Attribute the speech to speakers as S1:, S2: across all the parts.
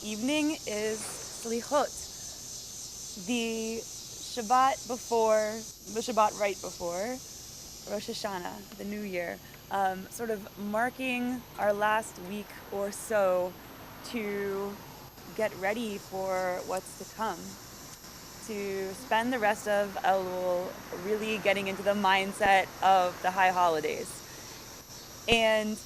S1: evening is Selichot, the Shabbat right before Rosh Hashanah, the New Year, sort of marking our last week or so to get ready for what's to come, to spend the rest of Elul really getting into the mindset of the high holidays. And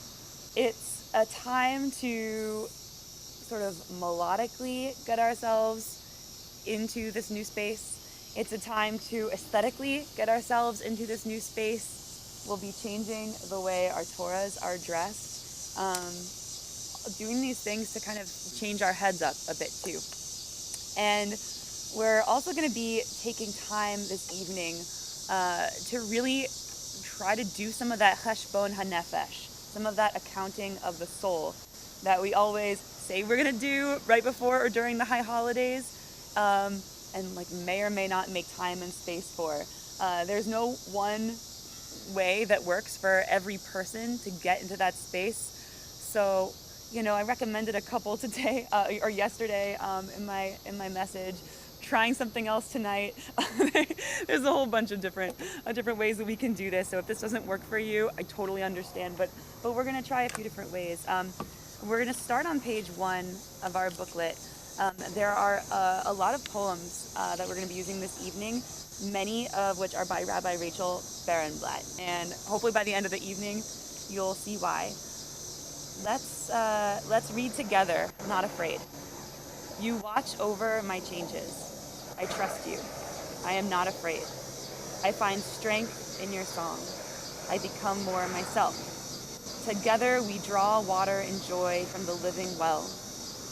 S1: it's a time to sort of melodically get ourselves into this new space. It's a time to aesthetically get ourselves into this new space. We'll be changing the way our Torahs are dressed, doing these things to kind of change our heads up a bit too. And we're also going to be taking time this evening to really try to do some of that cheshbon hanefesh, some of that accounting of the soul that we always say we're going to do right before or during the high holidays, and like may or may not make time and space for. There's no one way that works for every person to get into that space. So, I recommended a couple today or yesterday in my message. Trying something else tonight. There's a whole bunch of different ways that we can do this. So if this doesn't work for you, I totally understand. But we're going to try a few different ways. We're going to start on page 1 of our booklet. There are a lot of poems that we're going to be using this evening, many of which are by Rabbi Rachel Barenblatt. And hopefully by the end of the evening, you'll see why. Let's read together, Not Afraid. You watch over my changes. I trust you. I am not afraid. I find strength in your song. I become more myself. Together we draw water and joy from the living well.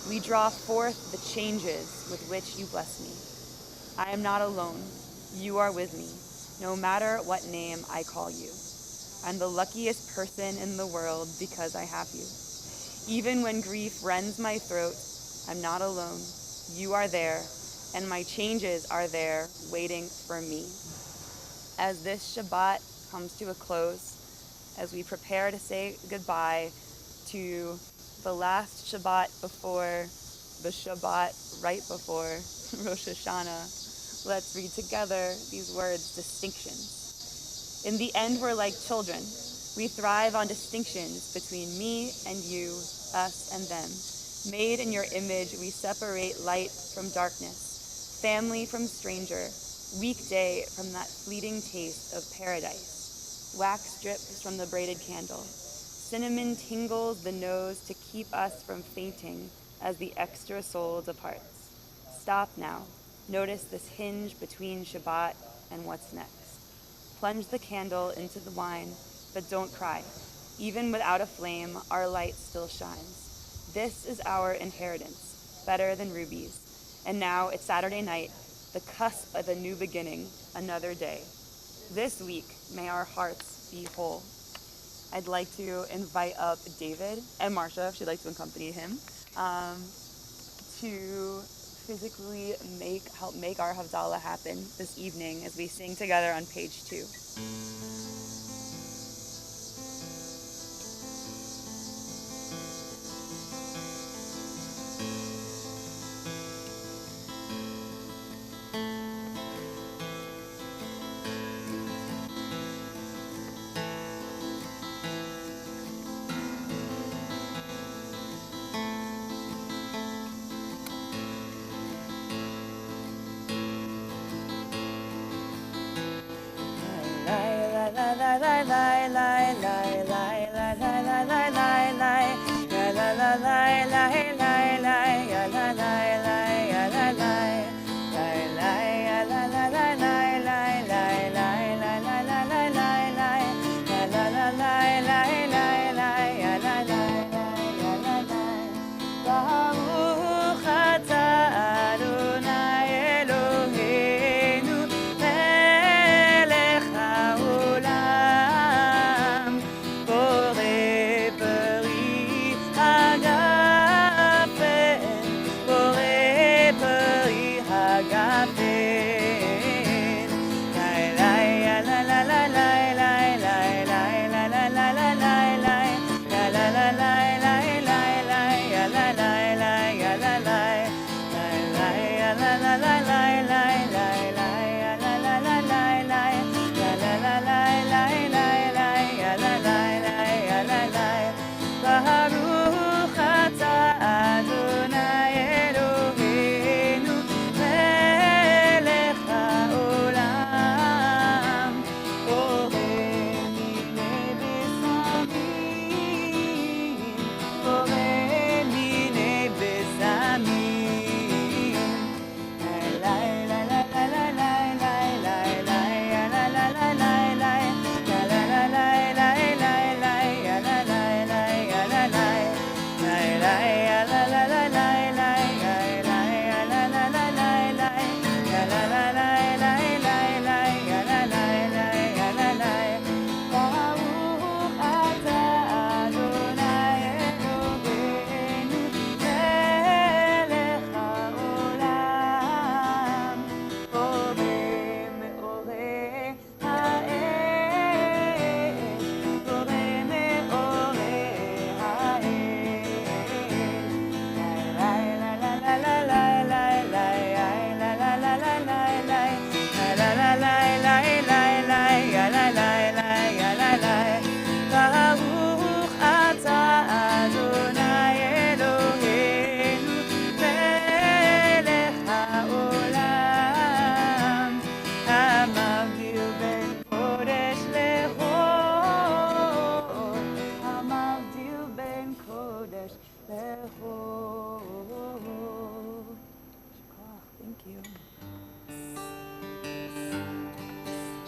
S1: We draw forth the changes with which you bless me. I am not alone. You are with me, no matter what name I call you. I'm the luckiest person in the world because I have you. Even when grief rends my throat, I'm not alone. You are there, and my changes are there waiting for me. As this Shabbat comes to a close, as we prepare to say goodbye to the last Shabbat before the Shabbat right before Rosh Hashanah, let's read together these words, distinctions. In the end, we're like children. We thrive on distinctions between me and you, us and them. Made in your image, we separate light from darkness, family from stranger, weekday from that fleeting taste of paradise. Wax drips from the braided candle. Cinnamon tingles the nose to keep us from fainting as the extra soul departs. Stop now. Notice this hinge between Shabbat and what's next. Plunge the candle into the wine, but don't cry. Even without a flame, our light still shines. This is our inheritance, better than rubies. And now it's Saturday night, the cusp of a new beginning, another day. This week, may our hearts be whole. I'd like to invite up David and Marcia, if she'd like to accompany him, to physically help make our Havdalah happen this evening as we sing together on page 2.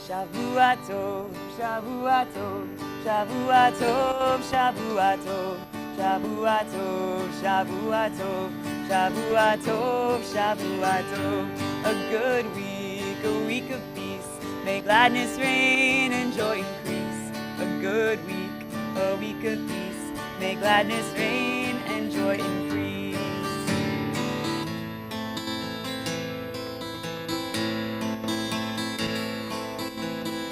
S1: Shavua tov, Shavua tov, Shavua tov, Shavua tov, Shavua tov, Shavua tov, Shavua tov, Shavua tov. A good week, a week of peace. May gladness reign and joy increase. A good week, a week of peace. May gladness reign and joy increase.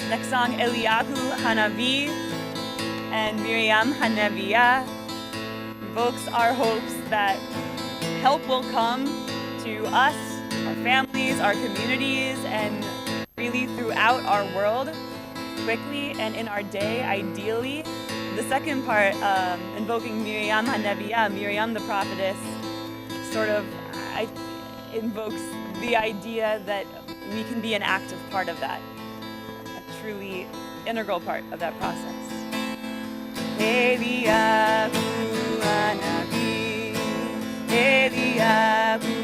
S1: Next song, Eliyahu Hanavi and Miriam Hanaviyah, invokes our hopes that help will come to us, our families, our communities, and really throughout our world quickly and in our day, ideally. The second part, invoking Miriam Hanaviyah, Miriam the prophetess, sort of invokes the idea that we can be an active part of that. Truly integral part of that process. Eliyahu Hanavi, Eliyahu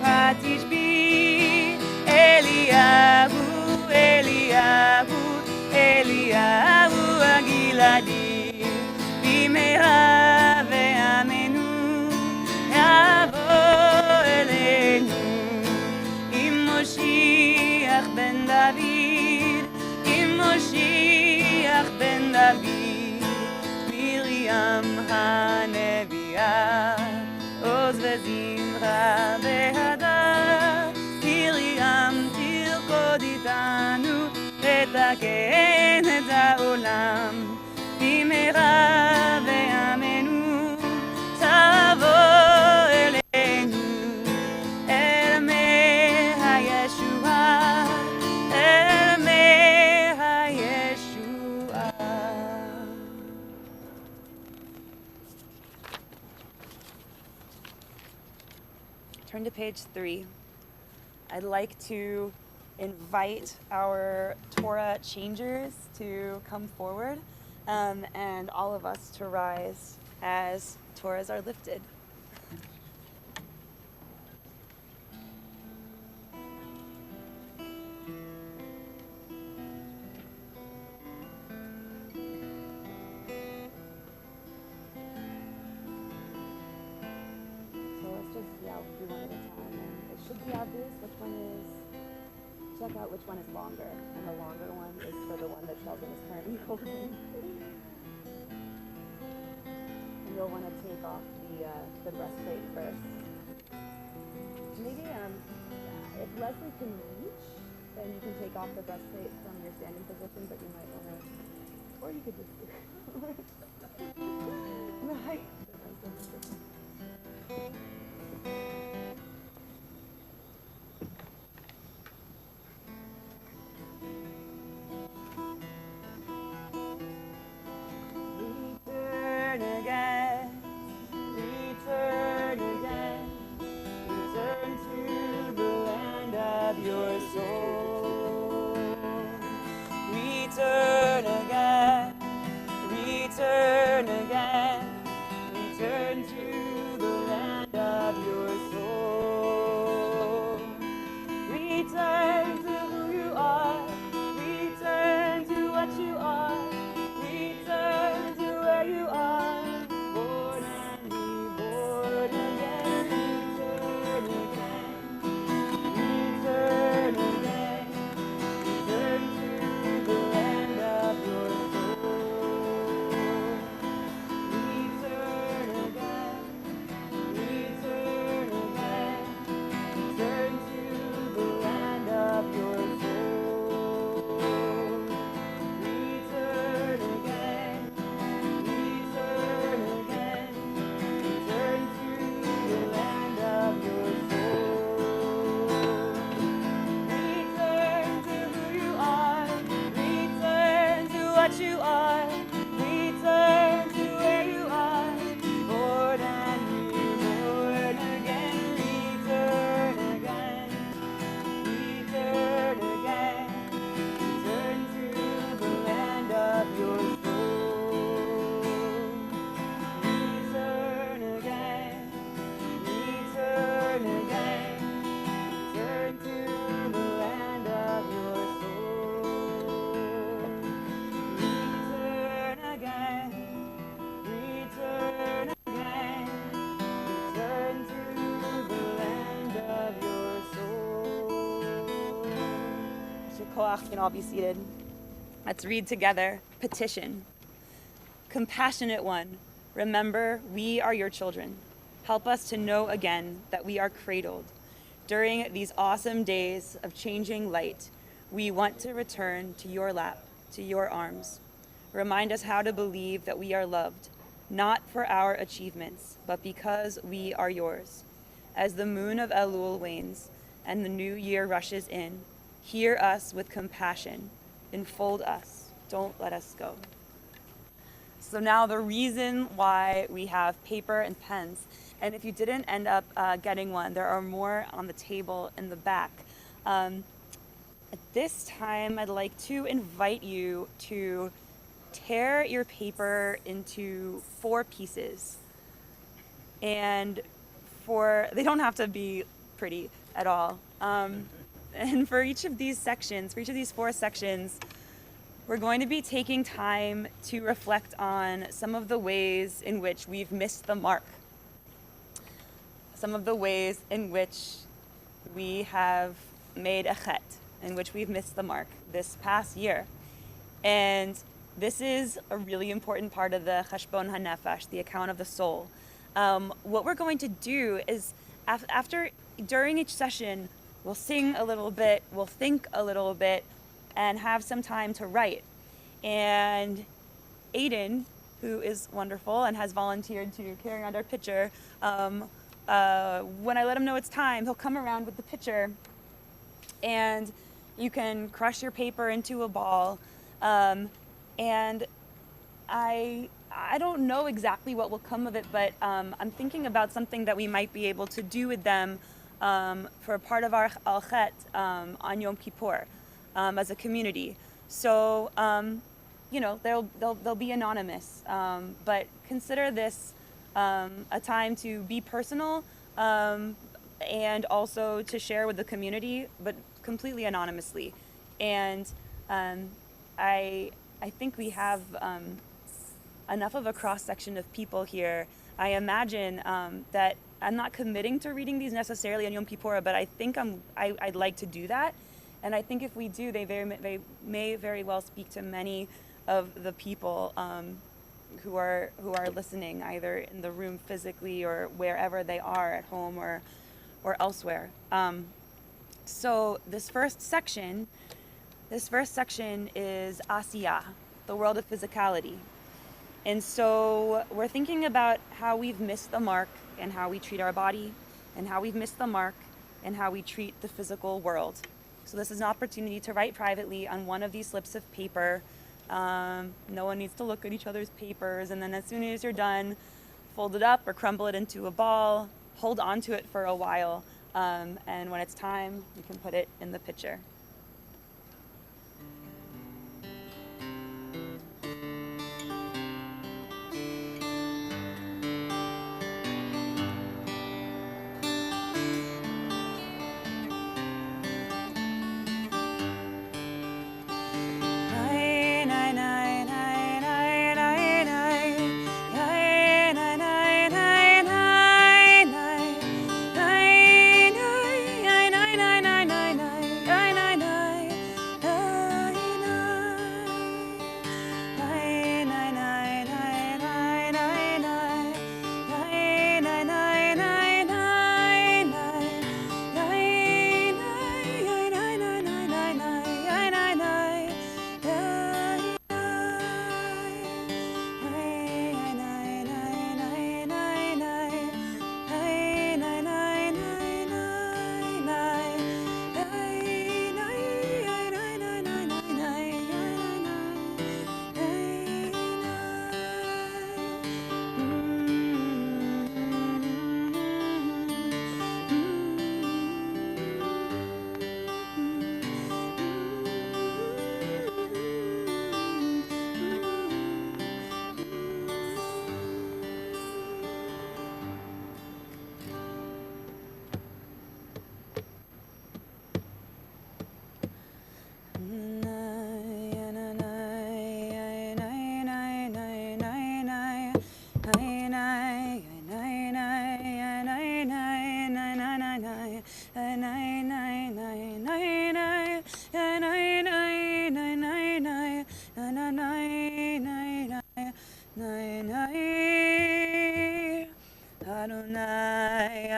S1: Hatishbi, Eliyahu, Eliyahu, Eliyahu Agiladi, Bimera ve'amenu, Yavo elenu, Im Moshiach ben David, Moshiach ben David, Miriam Hanaviyah, Oz וזמרה בהדר, מרים תרקוד איתנו, לתקן את העולם, במהרה בימינו, תבוא אלינו, אל מי הישועה, אל מי Turn to page 3. I'd like to invite our Torah changers to come forward and all of us to rise as Torahs are lifted. Do one at a time, and it should be obvious which one is, check out which one is longer, and the longer one is for the one that Sheldon is currently holding. And you'll want to take off the breastplate first. Maybe if Leslie can reach, then you can take off the breastplate from your standing position, but you might want to, or you could just right. koach, you can all be seated. Let's read together. Petition. Compassionate one, remember we are your children. Help us to know again that we are cradled. During these awesome days of changing light, we want to return to your lap, to your arms. Remind us how to believe that we are loved, not for our achievements, but because we are yours. As the moon of Elul wanes and the new year rushes in, hear us with compassion, enfold us, don't let us go. So now the reason why we have paper and pens, and if you didn't end up getting one, there are more on the table in the back. At this time, I'd like to invite you to tear your paper into 4 pieces. And they don't have to be pretty at all. And for each of these sections, for each of these 4 sections, we're going to be taking time to reflect on some of the ways in which we've missed the mark. Some of the ways in which we have made a chet, in which we've missed the mark this past year. And this is a really important part of the cheshbon hanefesh, the account of the soul. What we're going to do is, during each session, we'll sing a little bit, we'll think a little bit, and have some time to write. And Aiden, who is wonderful and has volunteered to carry around our pitcher, when I let him know it's time, he'll come around with the pitcher, and you can crush your paper into a ball. And I don't know exactly what will come of it, but I'm thinking about something that we might be able to do with them for a part of our al-chet on Yom Kippur as a community. So, they'll be anonymous, but consider this a time to be personal and also to share with the community, but completely anonymously. And I think we have enough of a cross-section of people here. I imagine that I'm not committing to reading these necessarily on Yom Kippur, but I think I'd like to do that. And I think if we do, they may very well speak to many of the people who are listening, either in the room physically or wherever they are, at home or elsewhere. So this first section is Asiyah, the world of physicality. And so we're thinking about how we've missed the mark and how we treat our body, and how we've missed the mark and how we treat the physical world. So this is an opportunity to write privately on one of these slips of paper. No one needs to look at each other's papers, and then as soon as you're done, fold it up or crumble it into a ball, hold on to it for a while, and when it's time, you can put it in the pitcher.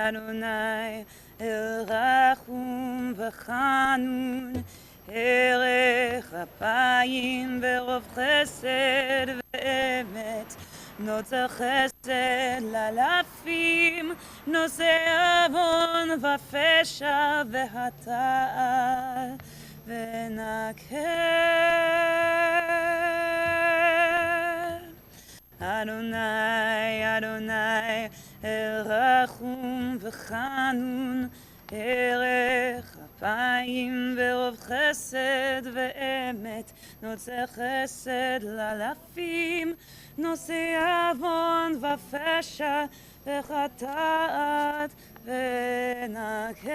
S1: Adonai, El Rachum v'Chanun, Erech Apayim v'Rov Chesed v'Emet, Notzer Chesed l'Alafim, Nosei Avon v'Pesha v'Hata'at v'Nakeh. Adonai, Adonai, El Rachum v'Chanun, Erech Apayim v'Rov Chesed v'Emet, Notzer Chesed l'Alafim, Nosei Avon v'Pesha v'Hata'at v'Nakeh.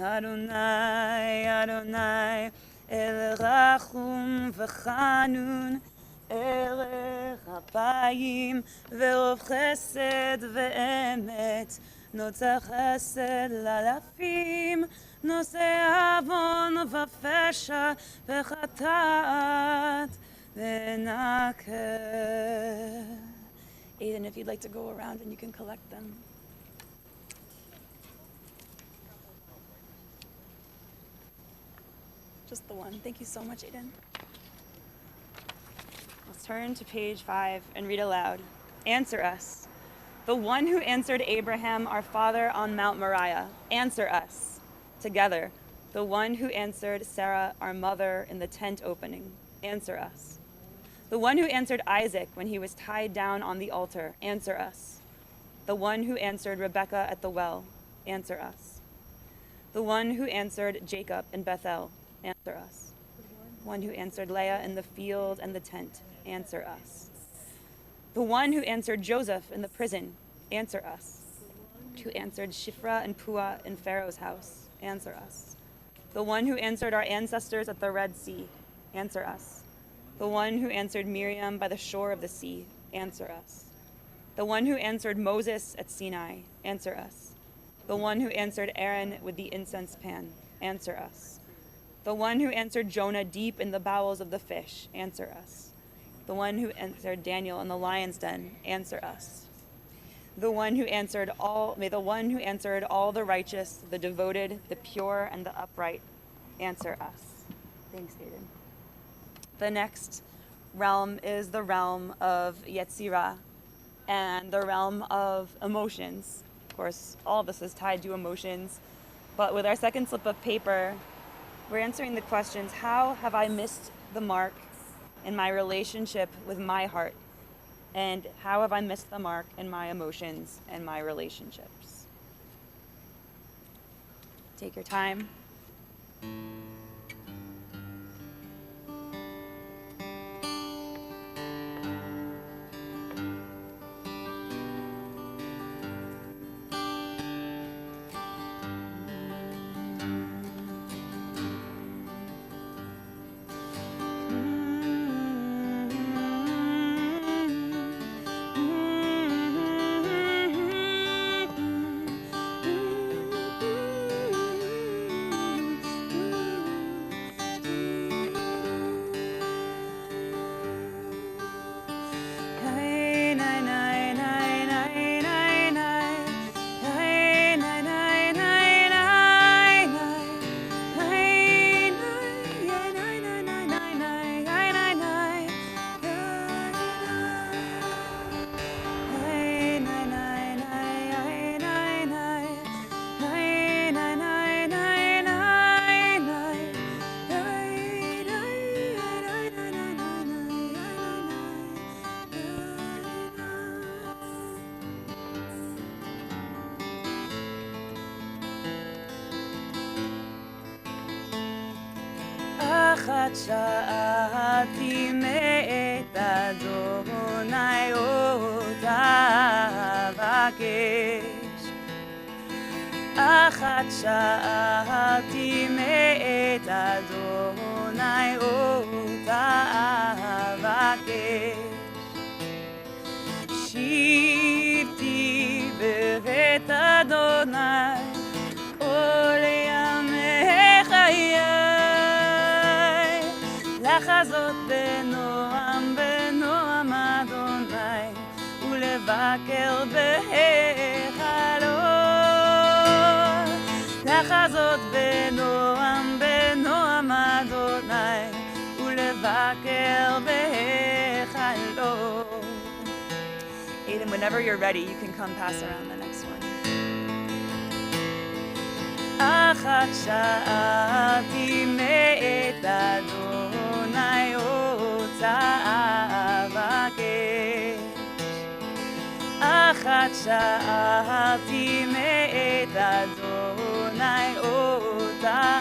S1: Adonai, Adonai, El Rachum v'Chanun, Erech Apayim v'Rov Chesed v'Emet, Notzer Chesed l'Alafim, Nosei Avon v'Pesha v'Hata'at v'Nakeh. Aiden, if you'd like to go around and you can collect them. Just the one. Thank you so much, Aiden. Let's turn to page 5 and read aloud. Answer us. The one who answered Abraham, our father, on Mount Moriah. Answer us. Together. The one who answered Sarah, our mother, in the tent opening. Answer us. The one who answered Isaac when he was tied down on the altar. Answer us. The one who answered Rebekah at the well. Answer us. The one who answered Jacob in Bethel. Answer us. One who answered Leah in the field and the tent. Answer us. The one who answered Joseph in the prison. Answer us. Who answered Shiphrah and Puah in Pharaoh's house. Answer us. The one who answered our ancestors at the Red Sea. Answer us. The one who answered Miriam by the shore of the sea. Answer us. The one who answered Moses at Sinai. Answer us. The one who answered Aaron with the incense pan. Answer us. The one who answered Jonah deep in the bowels of the fish. Answer us. The one who answered Daniel in the lion's den. Answer us. The one who answered all the righteous, the devoted, the pure, and the upright. Answer us. Thanks, Aiden. The next realm is the realm of Yetzirah and the realm of emotions. Of course, all of this is tied to emotions, but with our second slip of paper, we're answering the questions: how have I missed the mark in my relationship with my heart? And how have I missed the mark in my emotions and my relationships? Take your time. אחת שאלתי מאת אדוני אותה אבקש. אחת שאלתי מאת אדוני אותה אבקש. שבתי בבית אדוני כל ימי חיי, לחזות בנועם בנועם אדוני ולבקש ולבקר בהיכלו, לחזות בנועם בנועם אדוני, ולבקר בהיכלו. Aiden, whenever you're ready, you can come pass around the next one. אחת שאלתי מאת אדוני אותה אבקש, אחת שאלתי מאת אדוני אותה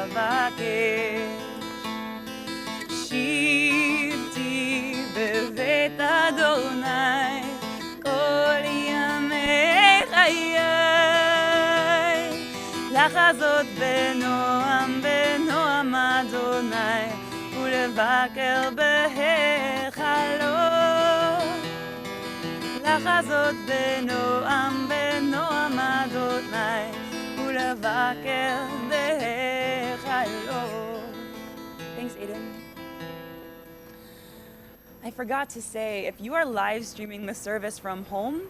S1: אבקש, שבתי בבית אדוני כל ימי חיי, לחזות בנועם בנועם אדוני, ולבקר בהיכלו, לחזות בנועם בנועם אדוני, ולבקר בהיכלו. Thanks, Aiden. I forgot to say, if you are live streaming the service from home,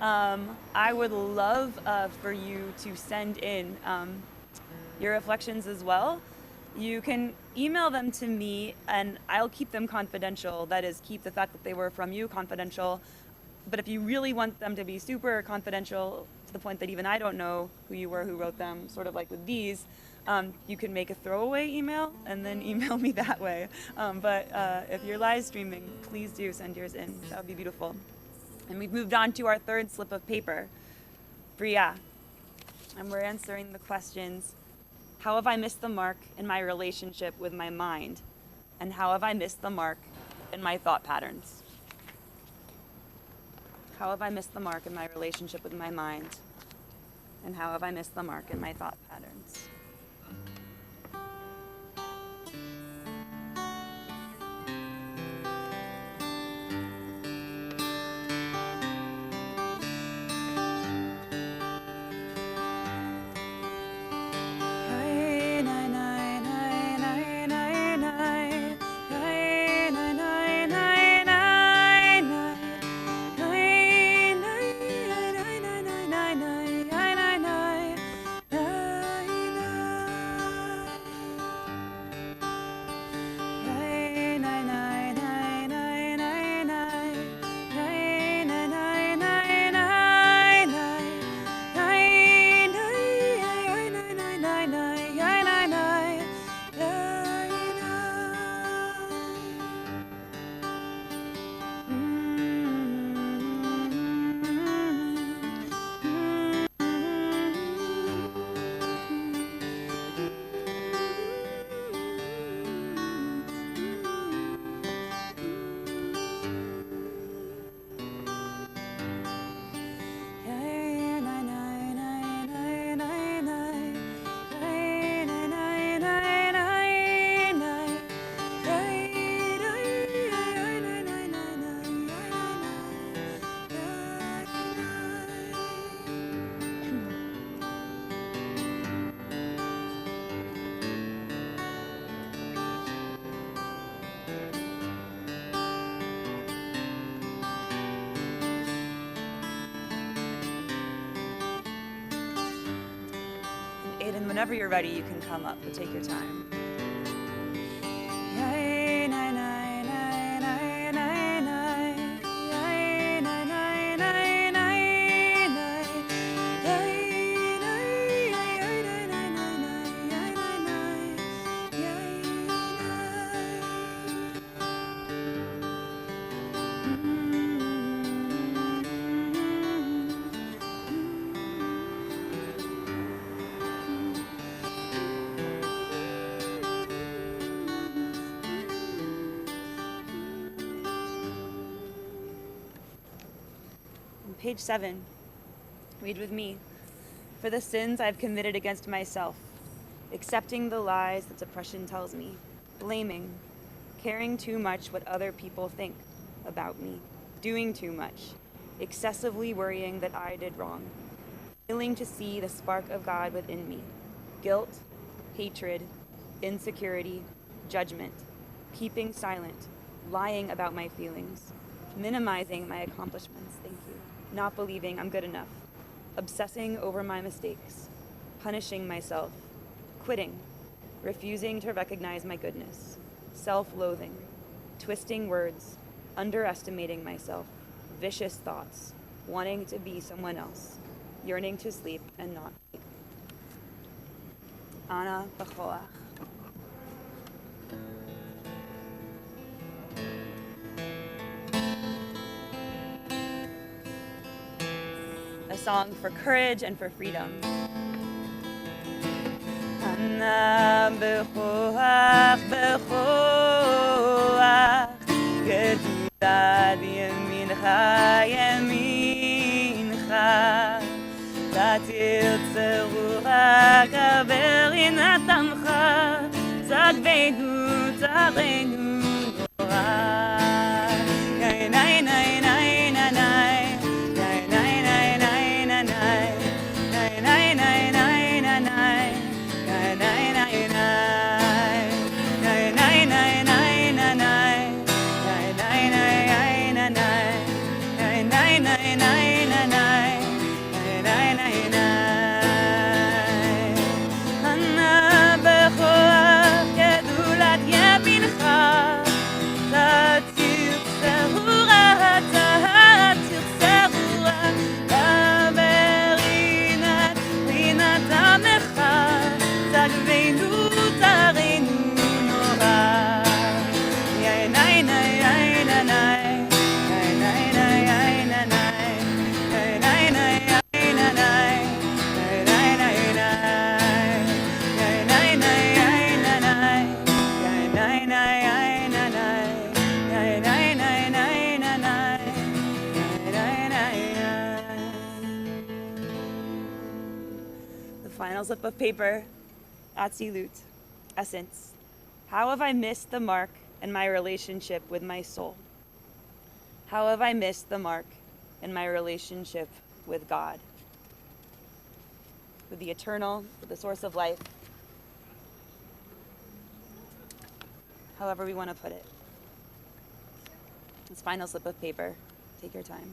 S1: I would love for you to send in your reflections as well. You can email them to me and I'll keep them confidential. That is, keep the fact that they were from you confidential. But if you really want them to be super confidential to the point that even I don't know who you were, who wrote them, sort of like with these, you can make a throwaway email and then email me that way. But if you're live streaming, please do send yours in. That would be beautiful. And we've moved on to our third slip of paper, Bria. And we're answering the questions, how have I missed the mark in my relationship with my mind? And how have I missed the mark in my thought patterns? How have I missed the mark in my relationship with my mind? And how have I missed the mark in my thought patterns? Aiden, whenever you're ready, you can come up, but take your time. Page 7, read with me. For the sins I've committed against myself, accepting the lies that depression tells me, blaming, caring too much what other people think about me, doing too much, excessively worrying that I did wrong, failing to see the spark of God within me, guilt, hatred, insecurity, judgment, keeping silent, lying about my feelings, minimizing my accomplishments. Thank you. not believing I'm good enough, obsessing over my mistakes, punishing myself, quitting, refusing to recognize my goodness, self-loathing, twisting words, underestimating myself, vicious thoughts, wanting to be someone else, yearning to sleep and not wake. Ana B'choach. A song for courage and for freedom. Ana B'choach, B'choach, Gedulat Yemincha, Yemincha, Tatirtzeru HaKaver Natamcha, Tzadveinu, Tzadveinu Nora. Final slip of paper, Atzilut, essence. How have I missed the mark in my relationship with my soul? How have I missed the mark in my relationship with God? With the eternal, with the source of life. However we want to put it. This final slip of paper, take your time.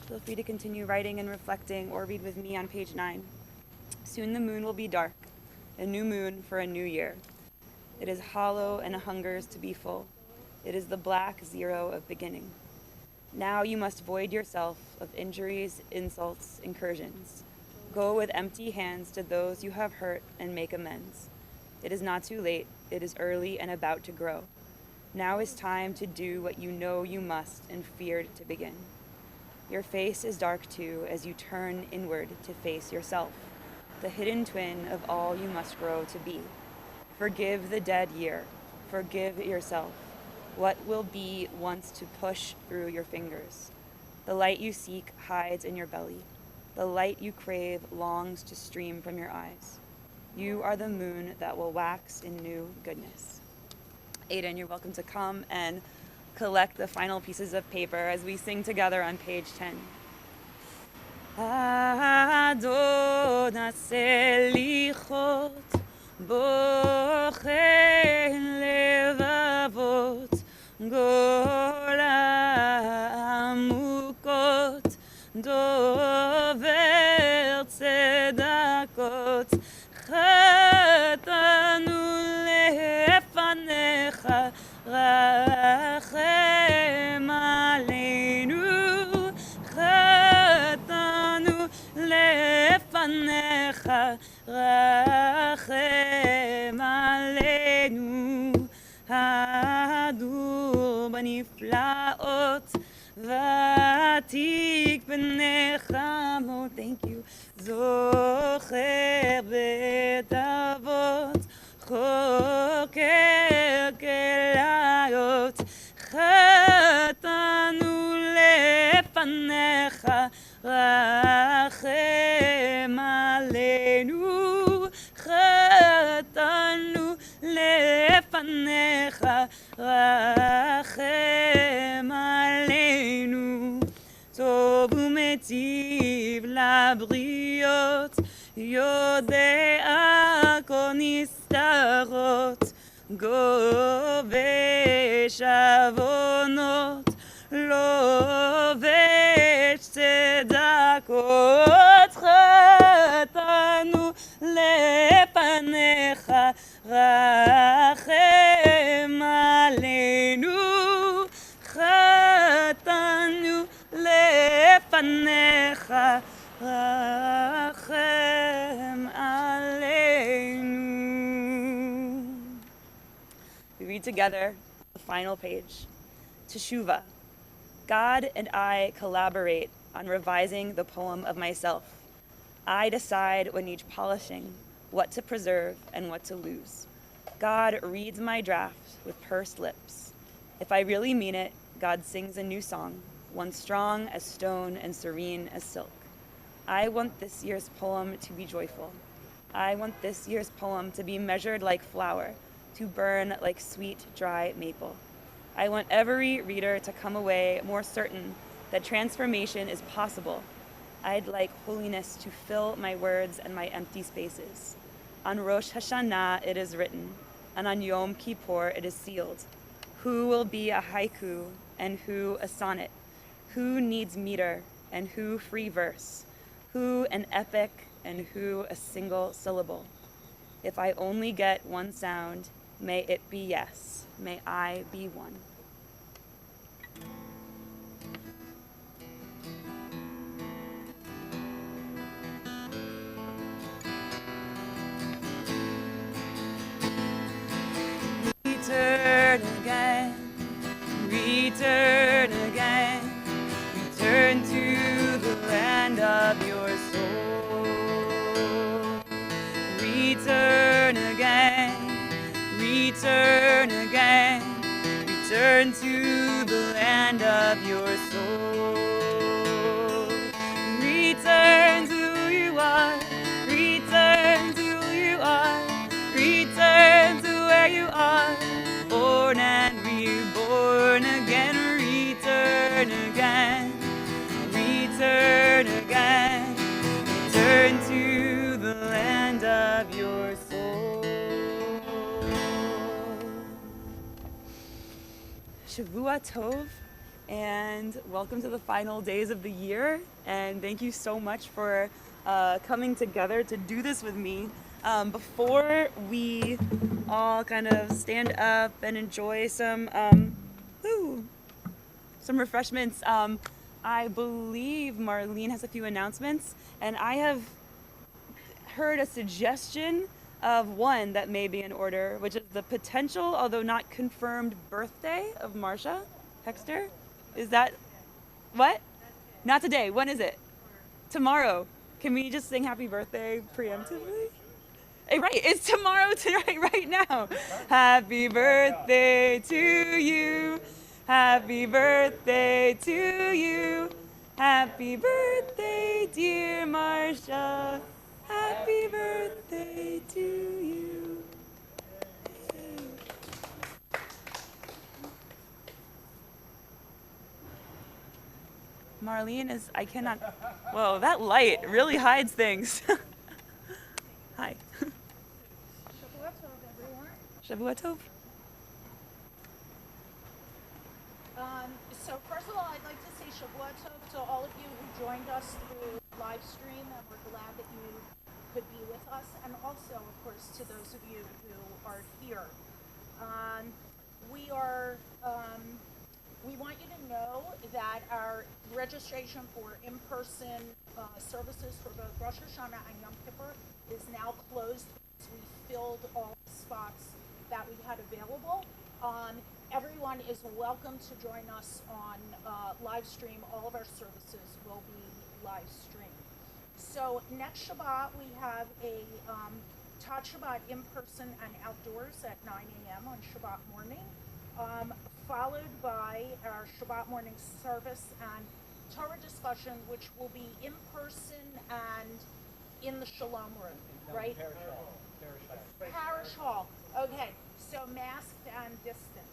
S1: Feel free to continue writing and reflecting or read with me on page 9. Soon the moon will be dark, a new moon for a new year. It is hollow and hungers to be full. It is the black zero of beginning. Now you must void yourself of injuries, insults, incursions. Go with empty hands to those you have hurt and make amends. It is not too late. It is early and about to grow. Now is time to do what you know you must and feared to begin. Your face is dark too as you turn inward to face yourself, the hidden twin of all you must grow to be. Forgive the dead year. Forgive yourself. What will be wants to push through your fingers. The light you seek hides in your belly. The light you crave longs to stream from your eyes. You are the moon that will wax in new goodness. Aiden, you're welcome to come and collect the final pieces of paper as we sing together on page 10. Adonai Selichot bochen levavot gola amukot dover tzedakot chatanu lefanecha rachem aleinu chatanu lefanecha rachem aleinu hadur baniflaot vatik benechamot. Thank you. Zocher betavot choker kelayot chatanu lefanecha rachem aleinu chatanu lefanecha rachem aleinu tov umetiv labriot יודע כל נסתרות גובש עוונות לובש צדקות חטאנו לפניך רחם עלינו חטאנו לפניך rachem aleinu. We read together the final page. Teshuvah. God and I collaborate on revising the poem of myself. I decide what needs polishing, what to preserve and what to lose. God reads my draft with pursed lips. If I really mean it, God sings a new song, one strong as stone and serene as silk. I want this year's poem to be joyful. I want this year's poem to be measured like flour, to burn like sweet, dry maple. I want every reader to come away more certain that transformation is possible. I'd like holiness to fill my words and my empty spaces. On Rosh Hashanah it is written, and on Yom Kippur it is sealed. Who will be a haiku and who a sonnet? Who needs meter and who free verse? Who an epic and who a single syllable? If I only get one sound, may it be yes, may I be one. Return again, return again, return to the land of your soul. Return again, return again, return to the land of your soul. Return to who you are, return to who you are, return to where you are, born and reborn again, return again. Return again, return to the land of your soul. Shavua Tov, and welcome to the final days of the year, and thank you so much for coming together to do this with me. Before we all kind of stand up and enjoy some refreshments, I believe Marlene has a few announcements, and I have heard a suggestion of one that may be in order, which is the potential, although not confirmed, birthday of Marsha Hexter. Is that what? Not today. When is it? Tomorrow. Can we just sing happy birthday preemptively? Right, it's tomorrow tonight, right now. Happy birthday to you. Happy birthday to you. Happy birthday, dear Marcia. Happy birthday to you. Marlene is, I cannot, whoa, that light really hides things. Hi.
S2: Shabbat Tov, everyone.
S1: Shavua Tov.
S2: So first of all, I'd like to say Shabbat Tov to all of you who joined us through live stream, and we're glad that you could be with us, and also, of course, to those of you who are here. We are. We want you to know that our registration for in-person services for both Rosh Hashanah and Yom Kippur is now closed because we filled all the spots that we had available. Everyone is welcome to join us on live stream. All of our services will be live streamed. So next Shabbat we have a Tad Shabbat in person and outdoors at 9 a.m. on Shabbat morning, followed by our Shabbat morning service and Torah discussion, which will be in person and in the Shalom room, right? Parish Hall. Okay, so masked and distanced.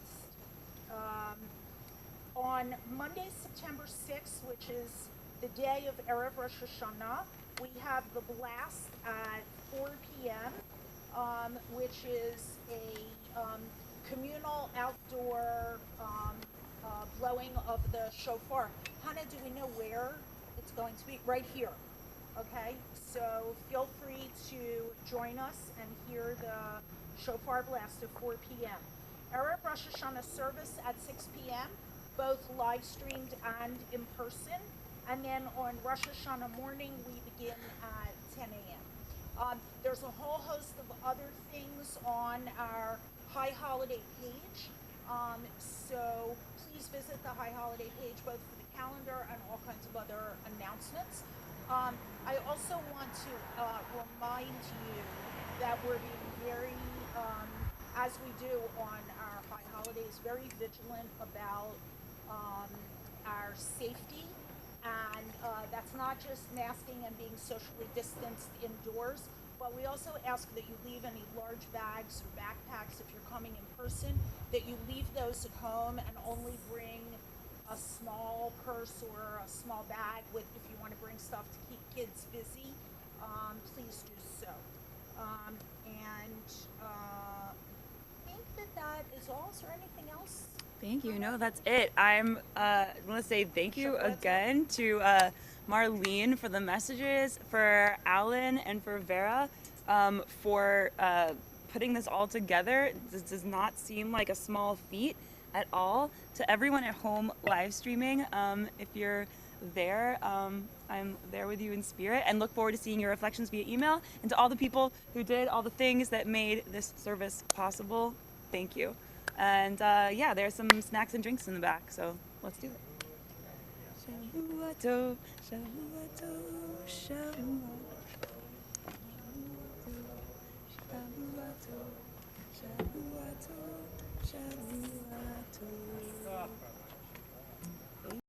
S2: On Monday, September 6th, which is the day of Erev Rosh Hashanah, we have the blast at 4 p.m., which is a communal outdoor blowing of the shofar. Hannah, do we know where it's going to be? Right here. Okay, so feel free to join us and hear the shofar blast at 4 p.m. Erev Rosh Hashanah service at 6 p.m., both live streamed and in person. And then on Rosh Hashanah morning, we begin at 10 a.m. There's a whole host of other things on our High Holiday page. So please visit the High Holiday page, both for the calendar and all kinds of other announcements. I also want to remind you that we're being very, as we do on our high holidays, very vigilant about our safety. And that's not just masking and being socially distanced indoors, but we also ask that you leave any large bags or backpacks if you're coming in person, that you leave those at home and only bring a small purse or a small bag with, if you want to bring stuff to keep kids busy, please do so. I think that is all. Is there anything else?
S1: Thank you. No, that's it. I want to say thank you again to Marlene for the messages, for Alan, and for Vera for putting this all together. This does not seem like a small feat at all. To everyone at home live streaming, if you're there, I'm there with you in spirit and look forward to seeing your reflections via email. And to all the people who did all the things that made this service possible, thank you. And yeah, there's some snacks and drinks in the back, so let's do it. Shavua tov, Shavua tov, Shavua tov, Shavua tov, Shavua tov.